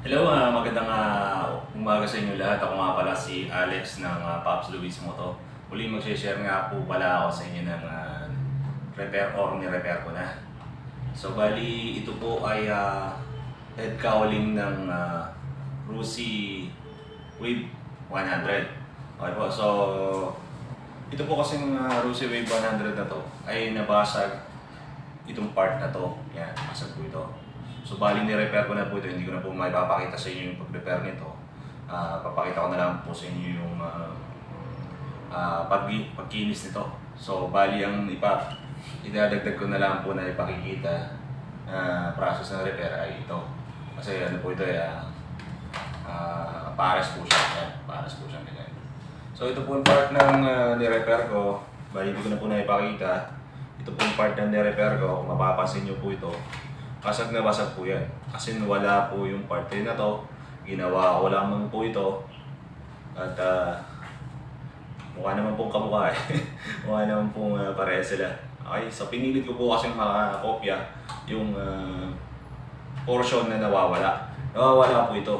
Hello, magandang umaga sa inyo lahat. Ako nga pala si Alex ng Paps MOTO. Muli mag-share nga po pala ako sa inyo ng repair or ni-repair ko na. So bali, ito po ay head cowling ng Rusi Wave 100. Okay po, so ito po kasing Rusi Wave 100 na to ay nabasag itong part na to. Yan, basag po ito. So bali ni-repair ko na po ito, hindi ko na po maipapakita sa inyo yung pag-repair nito. Papakita ko na lang po sa inyo yung pagkinis nito. So bali ang idadagdag ko na lang po na ipakikita process ng repair ay ito. Kasi ano po ito ay pares po siya. Yan, pares po siya ganyan. So ito po yung part ng ni-repair ko. Bali hindi ko na po na ipakita. Ito po yung part ng ni-repair ko. Kung mapapansin nyo po ito, basag na basag po yan. Kasi wala po yung part na to. Ginawa ko lamang po ito. At mukha naman pong kamukha eh. Mukha naman pong pareha sila. Okay, so pinilit ko po kasi makakopya yung portion na nawawala. Nawawala po ito.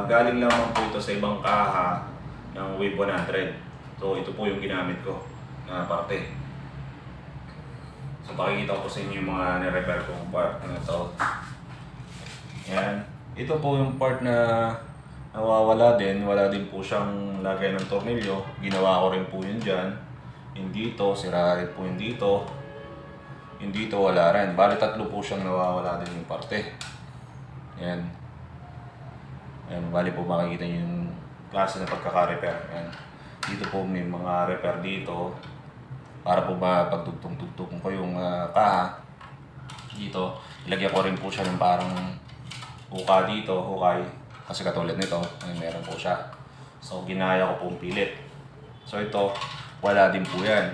Galing lamang po ito sa ibang kaha ng Wave 100. So ito po yung ginamit ko na parte. So pakikita ko sa inyo yung mga ni-repair kong part na ito. Yan. Ito po yung part na nawawala din. Wala din po siyang lagay ng tornilyo. Ginawa ko rin po yun dyan. Yung dito, sira rin po yung dito. Yung dito wala rin. Bali tatlo po siyang nawawala din yung parte. Yan. Yan. Bali po makikita yung klase na pagkaka-repair. Yan. Dito po may mga repair dito. Para po ba pagtugtong-tugtong ko yung kaha dito, ilagyan ko rin po siya ng parang huka dito, hukay, kasi katulad nito, ay meron po siya. So ginaya ko pong pilit. So ito, wala din po yan.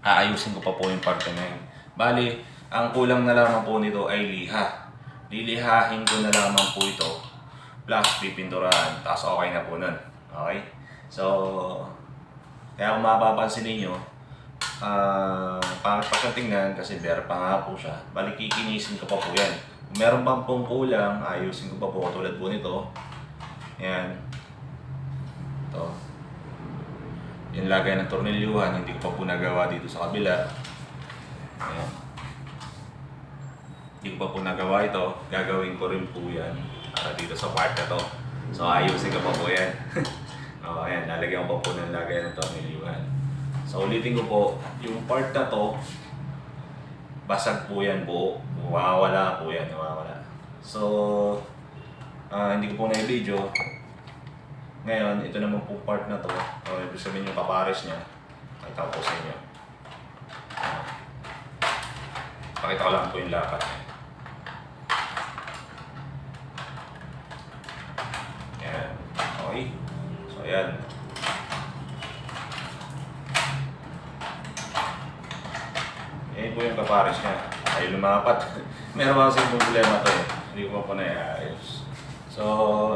Aayusin ko pa po yung parte na yun. Bali, ang kulang na lamang po nito ay liha. Lilihahin ko na lamang po ito, plus pipinturahan, tapos okay na po nun. Okay? So, kaya kung mapapansin ninyo, pangit pa siyang tingnan kasi bare pa nga po siya. Balik kikinisin ko pa po yan. Kung meron pang pong kulang, ayusin ko pa po katulad po nito. Yan. Ito. Yung lagay ng tornilyuhan, hindi ko pa po nagawa dito sa kabila. Ayan. Hindi ko pa po nagawa ito. Gagawin ko rin po yan para dito sa part na to. So ayusin ko pa po yan. Ayan, lalagyan ko pa po ng lagay ng tornilyuhan. So ulitin ko po, yung part na to, basag po yan po. Mawawala po yan, mawawala. So, hindi ko po na i-video. Ngayon, ito naman po part na to. Ibig sabihin yung kapares niya. Pakita ko po sa inyo. Pakita ko lang po yung lapat niya. Ayan. Okay. So, ayan. Yan po yung kapares niya. Ay lumapat. Meron kasi yung problema to eh. Hindi ko pa na-ayos. So,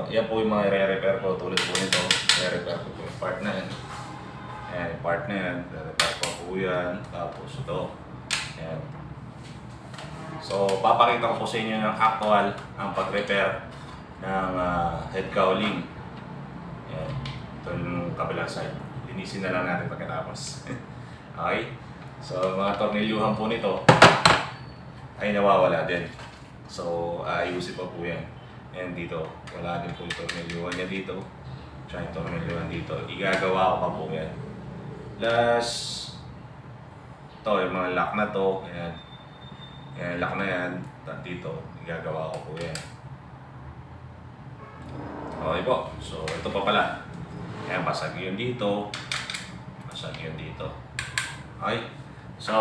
yan po yung mga i-repair ko. Tulad po nito. I-repair ko po yung part na yan. Ayan, yung part na yan. I-repair ko po yan. Tapos ito. Ayan. So, papakita ko po sa inyo ng actual ang pag-repair ng head cowling. Ayan. Ito yung kabilang side. Linisin na lang natin pagkatapos. Okay? So, mga tornilyuhan po nito ay nawawala din. So, ayusin pa po yan. And dito, wala din po yung tornilyuhan niya dito. Tsaka yung tornilyuhan dito. Igagawa ko pa po yan. Plus, ito, yung mga lock na to. Ayan. Ayan, lock na yan. Dito, igagawa ko po yan. Okay po. So, ito pa pala. Ayan, basag yun dito. Basag yun dito. Okay. So,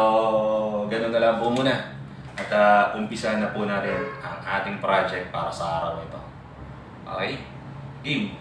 ganun na lang po muna. At umpisa na po natin ang ating project para sa araw ito. Okay? Game!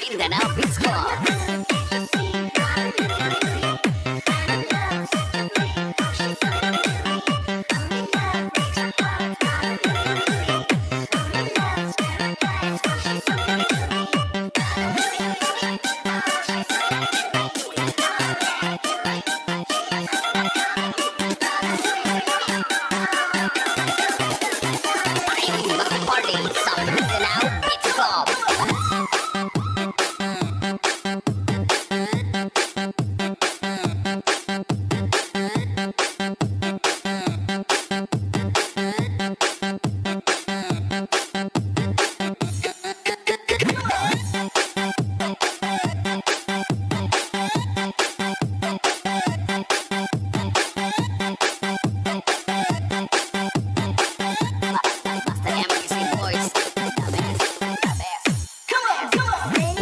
Mindanao Beats Club. Party sa Mindanao Beats Club. Basta MBC boys, the best, the best. Come on, come on.